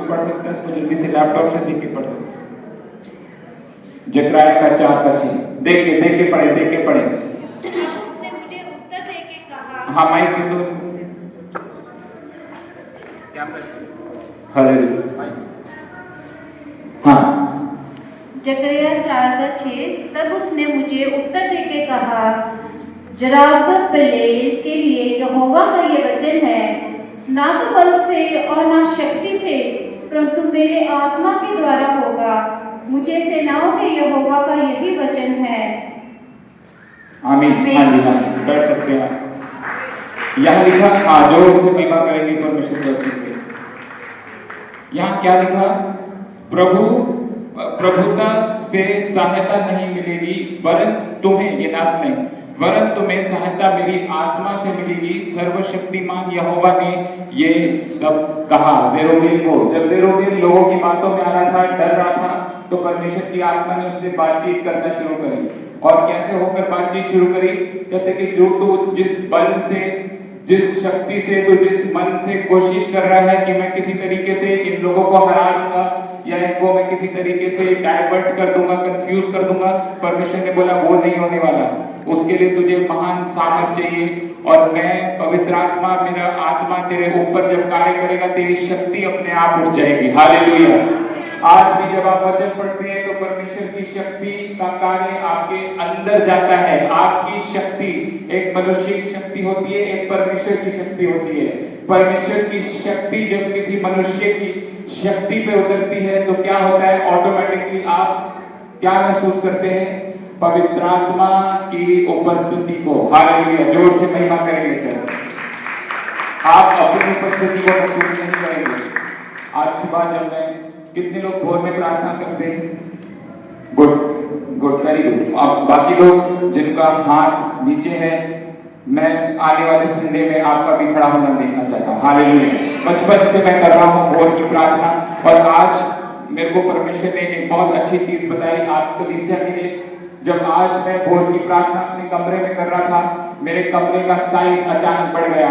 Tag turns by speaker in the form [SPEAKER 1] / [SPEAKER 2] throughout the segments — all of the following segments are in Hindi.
[SPEAKER 1] कोई पढ़ सकता है इसको जल्दी से लैपटॉप से देख के पढ़ दो। जकराया का 4:6 देख के पढ़े।
[SPEAKER 2] उसने मुझे उत्तर देके कहा,
[SPEAKER 1] हाँ माइक दे दो। क्या हालेलुया। हाँ
[SPEAKER 2] जकरिया 4:6 तब उसने मुझे उत्तर देके कहा, जरुब्बाबेल के लिए यहोवा का ये वचन है, ना तो बल से और ना शक्ति से, परंतु मेरे आत्मा के द्वारा होगा। मुझे सेनाओं के यहोवा का यही वचन है।
[SPEAKER 1] आमीन। हाँ जी बैठ सकते हैं आप। यहाँ लिखा, हाँ जोर से महिमा करेंगे परमेश्वर की। यहाँ क्या लिखा? प्रभुता से सहायता नहीं मिलेगी, वरन तुम्हें, ये लास्ट में, वरन तुम्हें सहायता मेरी आत्मा से मिलेगी। सर्वशक्तिमान यहोवा ने ये सब कहा ज़ेरुब्बाबेल को। जब ज़ेरुब्बाबेल लोगों की बातों में आ रहा था, डर रहा था, तो परमेश्वर की आत्मा ने उससे बातचीत करना शुरू करी। और कैसे होकर बातचीत शुरू करी? कहते कि जो तू जिस बल से, जिस शक्ति से, तो जिस मन से कोशिश कर रहा है कि मैं किसी तरीके से इन लोगों को हरा दूंगा या इनको मैं किसी तरीके से डाइवर्ट कर दूंगा, कंफ्यूज कर दूंगा, परमेश्वर ने बोला वो नहीं होने वाला। उसके लिए तुझे महान सामर्थ चाहिए, और मैं पवित्र आत्मा, मेरा आत्मा तेरे ऊपर जब कार्य करेगा, तेरी शक्ति अपने आप उठ जाएगी। हालेलुया। आज भी जब आप वचन पढ़ते हैं तो परमेश्वर की शक्ति का कार्य आपके अंदर जाता है। आपकी शक्ति, एक मनुष्य की शक्ति होती है, एक परमेश्वर की शक्ति होती है। परमेश्वर की शक्ति जब किसी मनुष्य की शक्ति पे उतरती है तो क्या होता है? ऑटोमेटिकली आप क्या महसूस करते हैं? पवित्र आत्मा की उपस्थिति को। हालेलुया। जोर से महिमा करेंगे सर। आप अपनी उपस्थिति को महसूस नहीं करेंगे। आज सुबह जब मैं, कितने लोग भोर में प्रार्थना करते हैं? Good, very good. अब बाकी लोग जिनका हाथ नीचे है, मैं आने वाले संडे में आपका भी खड़ा होना देखना चाहता हूँ। हालेलुया। बचपन से मैं कर रहा हूँ भोर की प्रार्थना, और आज मेरे को परमेश्वर ने एक बहुत अच्छी चीज बताई आप कलीसिया के लिए। जब आज मैं भोर की प्रार्थना अपने कमरे में कर रहा था, मेरे कमरे का साइज अचानक बढ़ गया,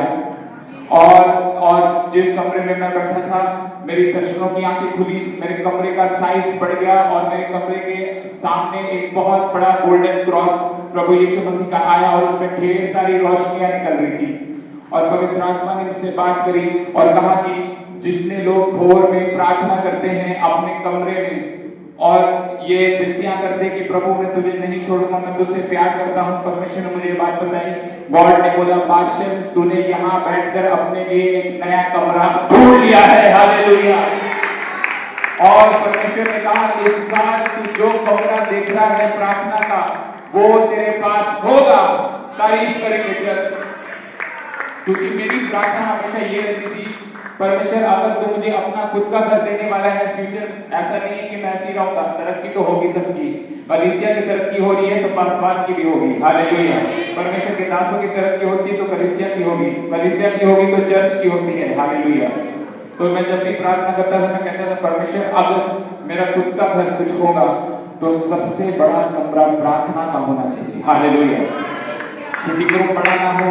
[SPEAKER 1] और जिस कमरे में मैं बैठा था, मेरी दर्शनों की आंखें खुली, मेरे कमरे का साइज बढ़ गया, और मेरे कमरे के सामने एक बहुत बड़ा गोल्डन क्रॉस प्रभु यीशु मसीह का आया, और उसमें ढेर सारी रोशनियां निकल रही थी। और पवित्र आत्मा ने मुझसे बात करी और कहा कि जितने लोग भोर में प्रार्थना करते हैं अपने कमरे में, और ये विनतियां करते कि प्रभु मैं तुझे नहीं छोड़ूंगा, मैं तुझसे प्यार करता हूं, परमेश्वर ने मुझे ये बात बताई। गॉड ने बोला, मार्शल तूने यहाँ बैठकर अपने लिए एक नया कमरा ढूंढ लिया है। हालेलुया। और परमेश्वर ने कहा, इस साल तू जो कमरा देख रहा है प्रार्थना का, वो तेरे पास होगा। तारीफ करेंगे चर्च। क्योंकि मेरी प्रार्थना हमेशा ये रहती थी, परमेश्वर अगर तू मुझे अपना खुद का घर देने वाला है, फ्यूचर ऐसा नहीं है कि मैं ऐसे ही रहूंगा, तरक्की तो होगी सबकी। कलीसिया की तरक्की हो रही है तो पासवान की भी होगी। हालेलुया। परमेश्वर के दासों की तरक्की होती है तो कलीसिया की होगी, कलीसिया की होगी तो चर्च की होती है। हालेलुया। तो मैं जब भी प्रार्थना करता था, मैं कहता था, परमेश्वर अगर मेरा खुद का घर कुछ होगा तो सबसे बड़ा कमरा प्रार्थना का होना चाहिए। हालेलुया। सिटिंग रूम बड़ा ना हो,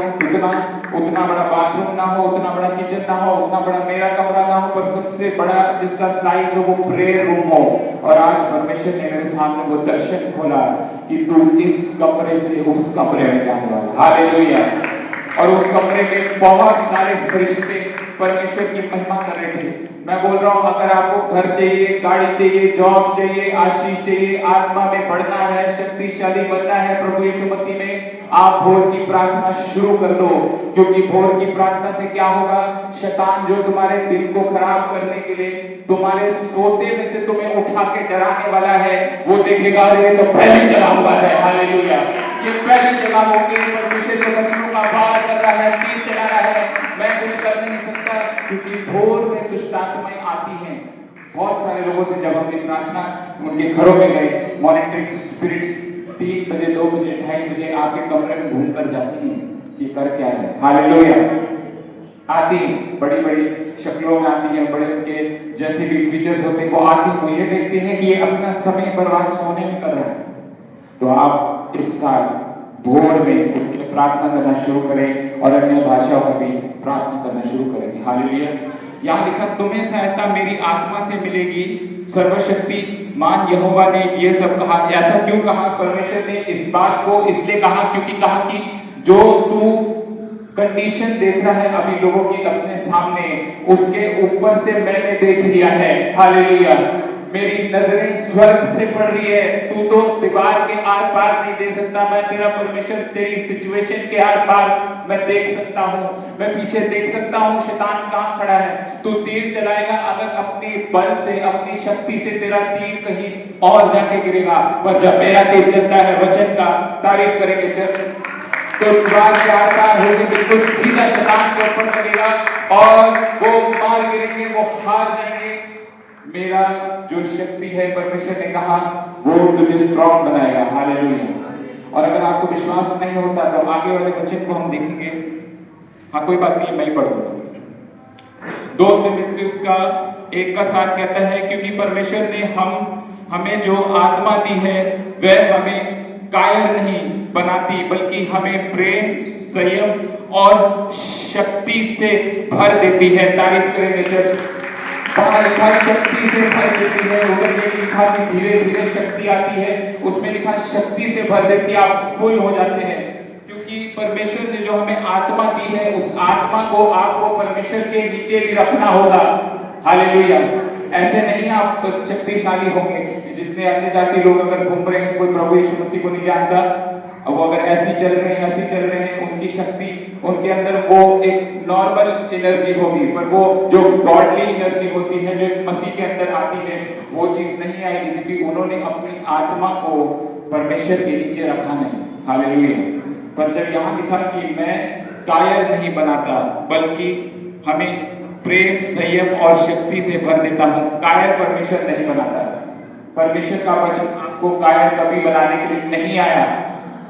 [SPEAKER 1] उतना बड़ा बाथरूम ना हो, उतना बड़ा किचन ना हो, उतना बड़ा मेरा कमरा ना हो, पर सबसे बड़ा जिसका साइज हो वो प्रेयर रूम हो। और आज परमेश्वर ने मेरे सामने वो दर्शन खोला कि तू इस कमरे से उस कमरे में जाने वाला। हालेलुया। और उस कमरे में बहुत सारे फरिश्ते परमेश्वर की महिमा कर रहे थे। मैं बोल रहा हूँ, अगर आपको घर चाहिए, गाड़ी चाहिए, जॉब चाहिए, आशीष चाहिए, आत्मा में बढ़ना है, शक्तिशाली बनना है प्रभु यीशु मसीह में, आप भोर की प्रार्थना शुरू कर दो। क्योंकि भोर की प्रार्थना से क्या होगा? शैतान जो तुम्हारे दिल को खराब करने के लिए तुम्हारे सोते में से तुम्हें उठा के डराने वाला है, वो देखेगा ये तो पहली जगह हुआ है। हालेलुया। ये पहली जगह होगी, परमेश्वर के वचनों का वार कर रहा है, तीर चला रहा है, मैं कुछ कर नहीं सकता। क्योंकि भोर में दुष्ट आत्माएं आती हैं। बहुत सारे लोगों से जब हमने प्रार्थना उनके घरों में गए, मॉनिटरिंग स्पिरिट्स 3 बजे, 2 बजे, 2:30 बजे आपके कमरे में घूम कर जाती हैं कि कर क्या है। हालेलुया। आती बड़ी बड़ी शक्लों में आती है, बड़े उनके जैसे भी फीचर्स होते हैं वो आती है, वो ये देखते हैं कि ये अपना समय बर्बाद सोने में कर रहा है। तो आप इस साल भोर में उठ के प्रार्थना करना शुरू करें और अन्य भाषाओं में भी प्रार्थना करना शुरू करेंगे। हालेलुया। यहाँ लिखा तुम्हें सहायता मेरी आत्मा से मिलेगी। सर्वशक्तिमान यहोवा ने ये सब कहा। ऐसा क्यों कहा? परमेश्वर ने इस बात को इसलिए कहा क्योंकि कहा कि जो तू कंडीशन देख रहा है अभी लोगों की अपने सामने, उसके ऊपर से मैंने देख लिया है। हालेलुया। मेरी नजरें स्वर्ग से पड़ रही है। तू तो दीवार के आर पार नहीं देख सकता, मैं तेरा परमेश्वर तेरी सिचुएशन के आर पार मैं देख सकता हूँ। मैं पीछे देख सकता हूँ शैतान कहाँ खड़ा है। तू तीर चलाएगा अगर अपनी बल से, अपनी शक्ति से, तेरा तीर कहीं और जाके गिरेगा, पर जब मेरा तीर चलता है वचन का, तारीफ करेंगे चर्च, तो दीवार के आर पार होकर बिल्कुल सीधा शैतान के ऊपर लगेगा और वो मार गिरेंगे, वो हार जाएंगे। मेरा जो शक्ति है, परमेश्वर ने कहा, वो तुझे स्ट्रॉन्ग बनाएगा। हालेलुया। और अगर आपको विश्वास नहीं होता तो आगे वाले वचन को हम देखेंगे। हाँ, कोई बात नहीं, मैं ही पढ़ दूंगा। 2 तीमुथियुस का 1 का 7 कहता है, क्योंकि परमेश्वर ने हमें जो आत्मा दी है वह हमें कायर नहीं बनाती, बल्कि हमें प्रेम, संयम और शक्ति से भर देती है। तारीफ करेंगे चर्च। बाहर लिखा शक्ति से भर देती है, उधर ये लिखा कि धीरे धीरे शक्ति आती है, उसमें लिखा शक्ति से भर देती है, आप फुल हो जाते हैं। क्योंकि परमेश्वर ने जो हमें आत्मा दी है, उस आत्मा को आपको परमेश्वर के नीचे भी रखना होगा। हालेलुया। ऐसे नहीं आप शक्तिशाली होंगे। जितने अन्य जाति लोग अगर घूम रहे हैं, कोई प्रभु यीशु मसीह को नहीं जानता, अब वो अगर ऐसी चल रहे हैं, ऐसी चल रहे हैं, उनकी शक्ति, उनके अंदर वो एक नॉर्मल एनर्जी होगी, पर वो जो गॉडली एनर्जी होती है, जो एक मसीह के अंदर आती है, वो चीज नहीं आएगी, क्योंकि उन्होंने अपनी आत्मा को परमेश्वर के नीचे रखा नहीं। हालेलुया। पर जब यहाँ लिखा कि मैं कायर नहीं बनाता, बल्कि हमें प्रेम, संयम और शक्ति से भर देता हूँ। कायर परमेश्वर नहीं बनाता। परमेश्वर का वचन आपको कायर कभी बनाने के लिए नहीं आया।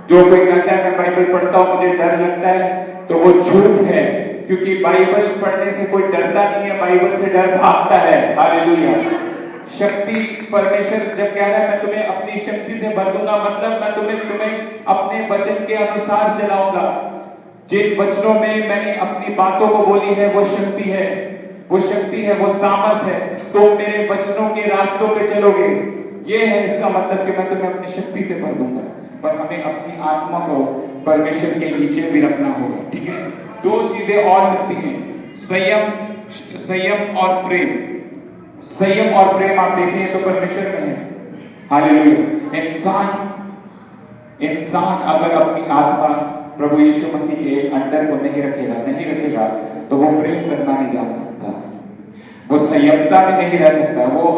[SPEAKER 1] जो कोई कहता है मैं बाइबल पढ़ता हूँ मुझे डर लगता है, तो वो झूठ है, क्योंकि बाइबल पढ़ने से कोई डरता नहीं है, बाइबल से डर भागता है। हालेलुया। शक्ति, परमेश्वर जब कह रहा है मैं तुम्हें अपनी शक्ति से भर दूंगा, मतलब मैं तुम्हें अपने वचन के अनुसार चलाऊंगा। जिन वचनों में मैंने अपनी बातों को बोली है, वो शक्ति है, वो शक्ति है, वो सामर्थ है। तो मेरे वचनों के रास्तों पे चलोगे, ये है इसका मतलब कि मैं तुम्हें अपनी शक्ति से भर दूंगा। पर हमें अपनी आत्मा को परमेश्वर के नीचे भी रखना होगा। ठीक है। 2 चीजें और मिलती हैं, संयम और प्रेम। संयम और प्रेम आप देखें तो परमेश्वर में है। हालेलुया। इंसान अगर अपनी आत्मा प्रभु यीशु मसीह के अंडर को नहीं रखेगा तो वो प्रेम करना नहीं जान सकता, वो संयमता में नहीं रह सकता। वो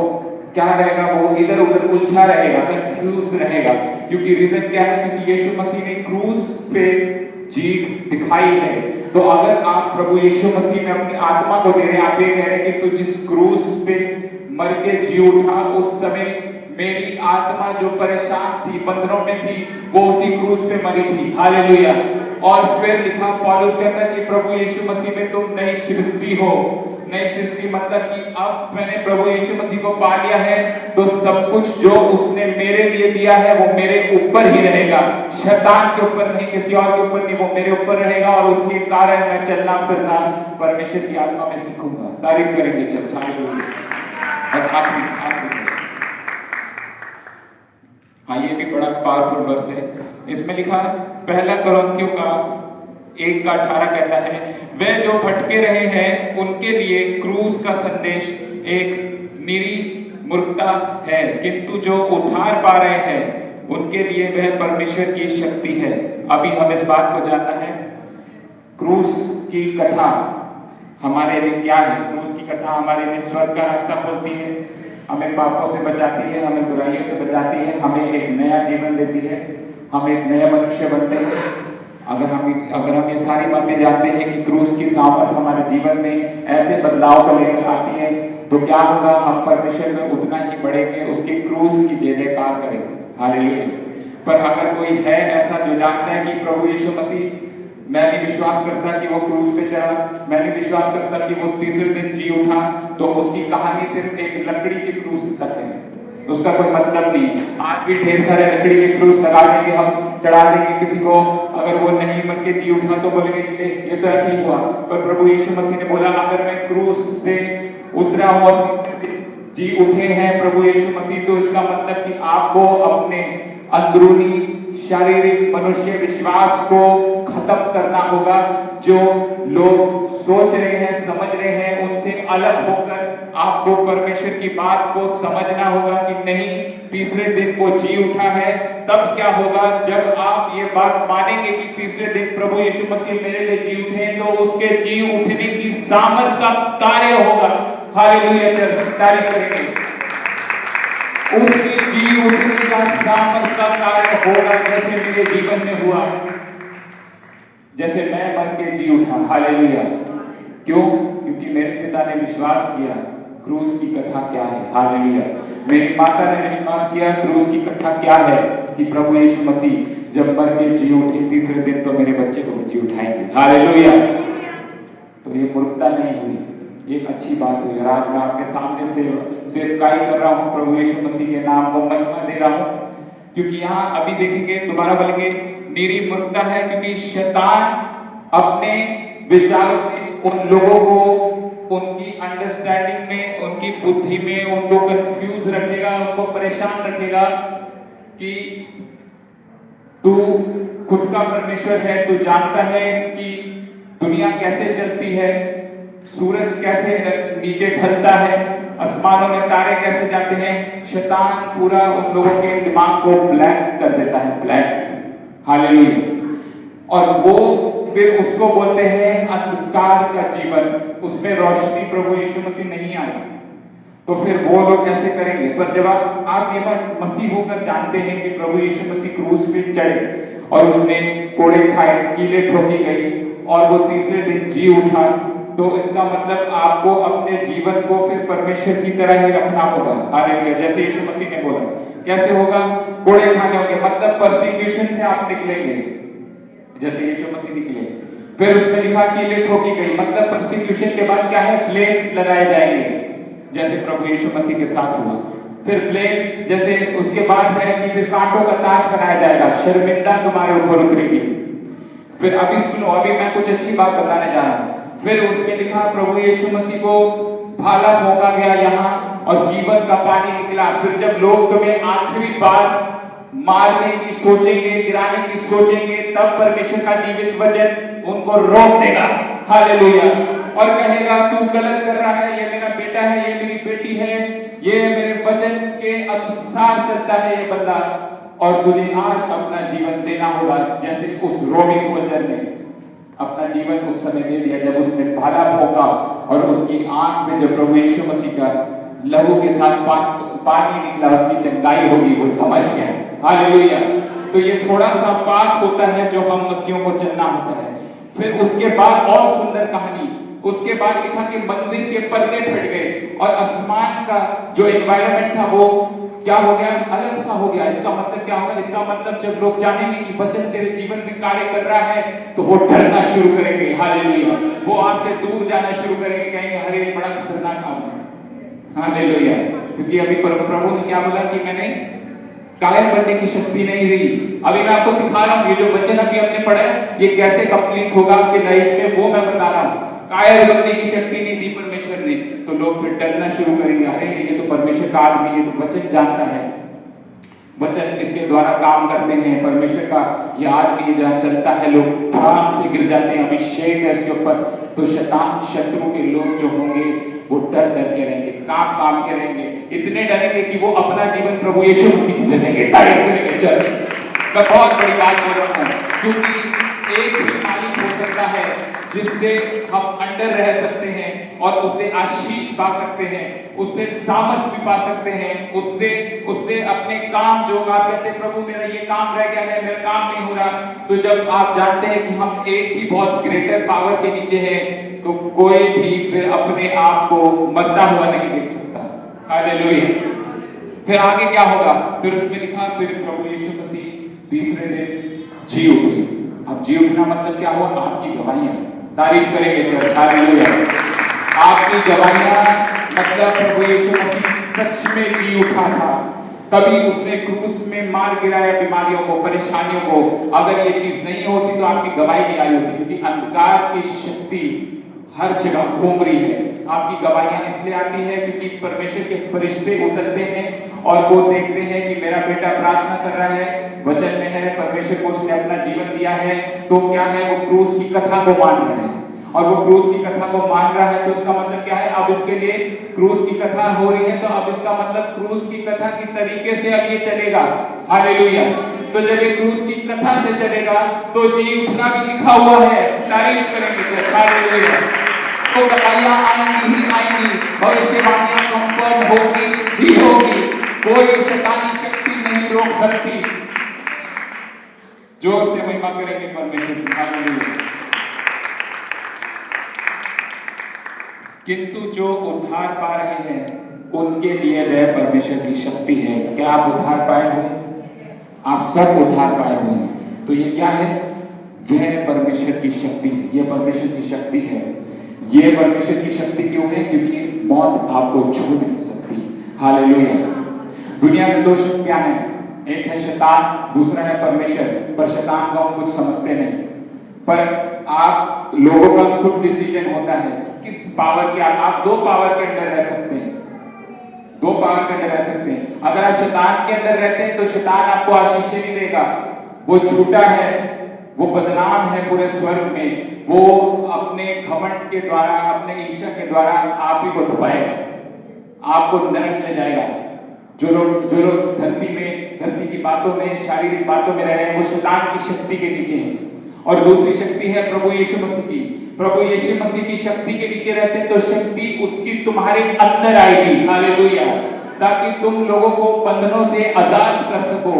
[SPEAKER 1] क्या रहेगा? वो इधर उधर उलझा रहेगा, कंफ्यूज रहेगा। क्योंकि रीजन क्या है? क्योंकि यीशु मसीह ने क्रूस पे जीत दिखाई है। तो अगर आप प्रभु यीशु मसीह में अपनी आत्मा को दे रहे हैं, आप ये कह रहे हैं कि तू जिस क्रूस पे मर के जी उठा, उस समय मेरी आत्मा जो परेशान थी, बंधनों में थी, वो उसी क्रूस पे मरी थी। हालेलुया। और फिर लिखा, पौलुस कहता है कि प्रभु यीशु मसीह में तुम नई सृष्टि हो। नई सृष्टि मतलब कि अब मैंने प्रभु यीशु मसीह को पा लिया है, तो सब कुछ जो उसने मेरे लिए दिया है वो मेरे ऊपर ही रहेगा, शैतान के ऊपर नहीं, किसी और के ऊपर नहीं, वो मेरे ऊपर रहेगा। और उसके कारण मैं चलना फिरना परमेश्वर की आत्मा में सीखूंगा। तारीफ करेंगे चर्च। हालेलुया। और आखिरी हाँ, ये भी बड़ा पावरफुल वर्स है। इसमें लिखा है, 1 कुरिन्थियों का 1:18 कहता है, वे जो भटके रहे हैं उनके लिए क्रूस का संदेश एक निरी मूर्खता है, किंतु जो उद्धार पा रहे हैं उनके लिए वह परमेश्वर की शक्ति है। अभी हम इस बात को जानना है, क्रूस की कथा हमारे लिए क्या है? क्रूस की कथा हमारे लिए स्वर्ग का रास्ता खोलती है, हमें पापों से बचाती है, हमें बुराइयों से बचाती है, हमें एक नया जीवन देती है, हम एक नया मनुष्य बनते हैं। अगर हम ये सारी बातें जानते हैं कि क्रूस की सामर्थ हमारे जीवन में ऐसे बदलाव को लेकर आती है, तो क्या होगा? हम परमेश्वर में उतना ही बढ़ेंगे, उसके क्रूस की जय जयकार करेंगे। हालेलुया। पर अगर कोई है ऐसा जो जानता है कि प्रभु यीशु मसीह, मैं नहीं विश्वास करता कि वो क्रूस पे चढ़ा, मैं नहीं विश्वास करता कि वो तीसरे दिन जी उठा, तो उसकी कहानी सिर्फ एक लकड़ी के क्रूस तक है, उसका कोई मतलब नहीं। आज भी ढेर सारे लकड़ी के क्रूस लगा देंगे, हम चढ़ा देंगे किसी को, अगर वो नहीं मर के जी उठा तो बोलेंगे कि ये तो ऐसे ही हुआ। पर प्रभु यीशु मसीह ने बोला अगर मैं क्रूस से उतरा हूं और जी उठे हैं प्रभु यीशु मसीह, तो इसका मतलब कि आपको अपने अंदरूनी शारीरिक मनुष्य विश्वास को खत्म करना होगा। जो लोग सोच रहे हैं, समझ रहे हैं, उनसे अलग होकर आपको परमेश्वर की बात को समझना होगा कि नहीं, तीसरे दिन वो जी उठा है। तब क्या होगा, जब आप ये बात मानेंगे कि तीसरे दिन प्रभु यीशु मसीह मेरे लिए जी उठे, तो उसके जी उठने की सामर्थ का कार्य होगा। हालेलुया, तारीफ करेंगे। उसकी जी उठने का सामर्थ का कार्य होगा, जैसे मेरे जीवन में हुआ, जैसे मैं मर के जी उठा। हालेलुया। क्यों? क्योंकि मेरे पिता ने विश्वास किया क्रूस की कथा क्या है। हालेलुया। मेरी माता ने विश्वास किया क्रूस की कथा क्या है, कि प्रभु यीशु मसीह जब मर के जी उठे, तीसरे दिन तो मेरे बच्चे को भी जी उठाएंगे। हालेलुया। तो ये मूर्खता नहीं हुई, एक अच्छी बात हुई। और आज मैं आपके सामने सेवकाई कर रहा हूँ, प्रभु यीशु मसीह के नाम को महिमा दे रहा हूँ, क्योंकि यहाँ अभी देखेंगे, दोबारा बोलेंगे, निरी मूर्खता है, क्योंकि शैतान अपने विचारों में उन लोगों को, उनकी अंडरस्टैंडिंग में, उनकी बुद्धि में उनको कंफ्यूज रखेगा, उनको परेशान रखेगा कि तू खुद का परमेश्वर है, तू जानता है कि दुनिया कैसे चलती है, सूरज कैसे नीचे ढलता है, आसमानों में तारे कैसे जाते हैं। शैतान पूरा उन लोगों के दिमाग को ब्लैक कर देता है, ब्लैक। हालेलुया। और वो फिर उसको बोलते हैं अंधकार का जीवन, उसमें रोशनी प्रभु यीशु मसीह नहीं आई। तो फिर वो लोग ऐसे करेंगे। पर जब आप ये बात मसीह होकर जानते हैं कि प्रभु यीशु मसीह क्रूस पे चढ़े और उसने कोड़े खाए, कीले ठोकी गई और वो तीसरे दिन जी उठा, तो इसका मतलब आपको अपने जीवन को फिर परमेश्वर की तरह ही रखना होगा। हालेलुया। जैसे यीशु मसीह ने बोला, कैसे होगा? कोड़े खाने होंगे, मतलब परसिक्यूशन से आप निकलेंगे, जैसे यीशु मसीह निकले। फिर उसमें लिखा कीले ठोकी गई, मतलब परसिक्यूशन के बाद क्या है? ब्लेम्स लगाए जाएंगे, जैसे प्रभु यीशु मसीह के साथ हुआ। फिर ब्लेम्स, जैसे उसके बाद है कि फिर कांटों का ताज बनाया जाएगा, शर्मिंदा तुम्हारे ऊपर उतरेगी। फिर अभी सुनो, अभी मैं कुछ अच्छी बात बताने जा रहा हूं। फिर उसमें लिखा प्रभु यीशु मसीह को भाला भोंका गया यहाँ और जीवन का पानी निकला। फिर जब लोग तुम्हें आखिरी बार मारने की सोचेंगे, गिराने की सोचेंगे, तब परमेश्वर का जीवित वचन उनको रोक देगा। हालेलुया। और कहेगा तू गलत कर रहा है, ये मेरा बेटा है, ये मेरी बेटी है, ये मेरे वचन के अनुसार चलता है ये बंदा, और तुझे आज अपना जीवन देना होगा। जैसे उस रोमी सोल्जर ने अपना जीवन उस समय दे दिया, जब उसने भाला भोंका और उसकी आंख में जब प्रभु यीशु मसीह का लहू के साथ पानी निकला, उसकी चंगाई होगी, वो समझ गया। हालेलुया। तो ये थोड़ा सा बात होता है जो हम मसीहों को चलना होता है। फिर उसके बाद और सुंदर कहानी, उसके बाद लिखा कि मंदिर के पर्दे फट गए और आसमान का जो एनवायरनमेंट था वो क्या हो गया? अलग सा हो गया। इसका मतलब क्या होगा? इसका मतलब जब लोग जानेंगे कि वचन तेरे जीवन में कार्य कर रहा है, तो वो डरना शुरू करेंगे। हालेलुया। वो आपसे दूर जाना शुरू करेंगे, कहेंगे अरे बड़ा खतरनाक आदमी है। हालेलुया। क्योंकि अभी प्रभु ने क्या बोला कि मैंने कायल बनने की शक्ति नहीं रही। अभी मैं आपको सिखा रहा हूँ, ये जो वचन अभी हमने पढ़ा है ये कैसे कंप्लीट होगा आपके लाइफ में, वो मैं बता रहा हूँ। कायल बनने की शक्ति नहीं दी परमेश्वर ने, तो लोग फिर डरना शुरू करेंगे, अरे ये तो परमेश्वर का आदमी, ये तो वचन जानता है, वचन इसके द्वारा काम करते हैं, परमेश्वर का ये आदमी जहाँ चलता है लोग धड़ाम से गिर जाते हैं, अभिषेक है इसके ऊपर। तो शैतान शत्रु के लोग जो होंगे वो डर डर के रहेंगे, काम के रहेंगे, इतने डरेंगे कि वो अपना जीवन प्रभु यीशु मसीह को दे देंगे। तारीफ करेंगे चर्च। मैं बहुत बड़ी बात बोल रहा हूँ, क्योंकि एक ही मालिक हो सकता है जिससे हम अंडर रह सकते हैं और उससे आशीष पा सकते हैं, उससे सामर्थ भी पा सकते हैं, उससे अपने काम जो आप कहते हैं प्रभु मेरा ये काम रह गया है, मेरा काम नहीं हो रहा, तो जब आप जानते हैं कि हम एक ही बहुत ग्रेटर पावर के नीचे हैं, तो कोई भी फिर अपने आप को मरता हुआ नहीं देख सकता। हालेलुया। फिर आगे क्या होगा? फिर उसमें लिखा फिर प्रभु यीशु मसीह तीसरे दिन जी उठे। अब जी उठना मतलब क्या हुआ? आपकी गवाहियां। तारीफ करेंगे चर्च। हालेलुया। आपकी गवाहियां मतलब प्रभु यीशु मसीह सच में जी उठा था। तभी उसने क्रूस में मार गिराया बीमारियों को, परेशानियों को। अगर ये चीज नहीं होती तो आपकी गवाही नहीं आई होती, क्योंकि अंधकार की शक्ति हर जगह घूम रही है। आपकी गवाहियां इसलिए आती है क्योंकि परमेश्वर के फरिश्ते उतरते हैं और वो देखते हैं कि मेरा बेटा प्रार्थना कर रहा है, वचन में है, परमेश्वर को उसने अपना जीवन दिया है, तो क्या है, वो क्रूस की कथा को मान रहा है। और वो क्रूस की कथा को मान रहा है तो उसका मतलब क्या है, अब इसके लिए क्रूस की कथा हो रही है, तो अब इसका मतलब क्रूस की कथा की तरीके से अब ये चलेगा। हालेलुया। तो जब ये क्रूस की कथा से चलेगा तो जी उठना भी लिखा हुआ है। तारीफ करेंगे सर। हालेलुया। तो गवाहियां आएंगी ही आएंगी, भविष्यवाणियां कंफर्म होगी ही होगी, कोई शैतानी शक्ति नहीं रोक सकती। जोर से महिमा करेंगे परमेश्वर की। हालेलुया। किंतु जो उद्धार पा रहे हैं उनके लिए वह परमेश्वर की शक्ति है। क्या आप उद्धार पाए हुए? आप सब उद्धार पाए हुए हैं। तो ये क्या है? वह परमेश्वर की शक्ति है। ये परमेश्वर की शक्ति है। ये परमेश्वर की शक्ति क्यों है? क्योंकि मौत आपको छू नहीं सकती। हालेलुया। दुनिया में दो शक्तियां हैं, एक है शैतान, दूसरा है परमेश्वर। पर शैतान को हम कुछ समझते नहीं, पर आप लोगों का खुद डिसीजन होता है किस पावर के आप दो पावर के अंदर रह सकते हैं। दो पावर के अंदर रह सकते हैं। अगर आप शैतान के अंदर रहते हैं तो शैतान आपको आशीष नहीं देगा, वो झूठा है, वो बदनाम है पूरे स्वर्ग में, वो अपने घमंड के द्वारा, अपने ईर्ष्या के द्वारा आप ही को दबाएगा, आपको नरक ले जाएगा। जो लोग धरती की बातों में, शारीरिक बातों में रह रहे हैं, वो शैतान की शक्ति के नीचे हैं। और दूसरी शक्ति है प्रभु यीशु मसीह की। प्रभु यीशु मसीह की शक्ति के नीचे रहते हैं तो शक्ति उसकी तुम्हारे अंदर आएगी। हालेलुया। ताकि तुम लोगों को बंधनों से आजाद कर सको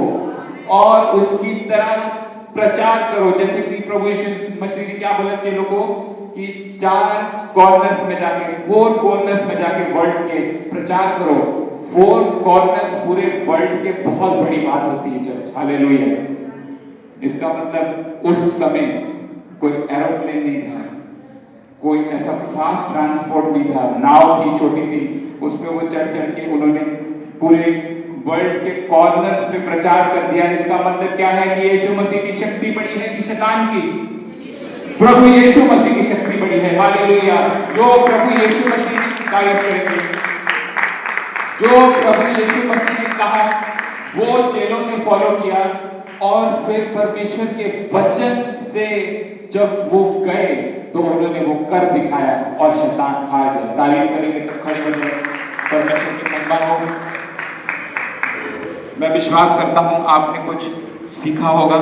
[SPEAKER 1] और उसकी तरह प्रचार करो। जैसे कि प्रभु यीशु मसीह ने क्या बोला कि लोगों कि 4 कॉर्नर्स में जाके, 4 कॉर्नर्स में जाके वर्ल्ड के प्रचार करो। 4 कॉर्नर्स पूरे वर्ल्ड के बहुत बड़ी बात होती है चर्च। हालेलुया। इसका मतलब उस समय कोई एरोप्लेन नहीं था, कोई ऐसा फास्ट ट्रांसपोर्ट नहीं था, नाव थी छोटी सी, उस पे वो चढ़ के उन्होंने पूरे वर्ल्ड के कॉर्नर्स पे प्रचार कर दिया। इसका मतलब क्या है कि यीशु मसीह की शक्ति बड़ी है कि शैतान की? प्रभु यीशु मसीह की शक्ति बड़ी है। हालेलुया। जो प्रभु यीशु मसीह की तारीफ करेंगे, जो प्रभु यीशु मसीह ने कहा वो चेलों ने फॉलो किया, और फिर परमेश्वर के वचन से जब वो गए तो उन्होंने वो कर दिखाया और शैतान हार गया। तारीफ करेंगे सब खड़े हो जाए। परमेश्वर की महिमा हो। मैं विश्वास करता हूं आपने कुछ सीखा होगा।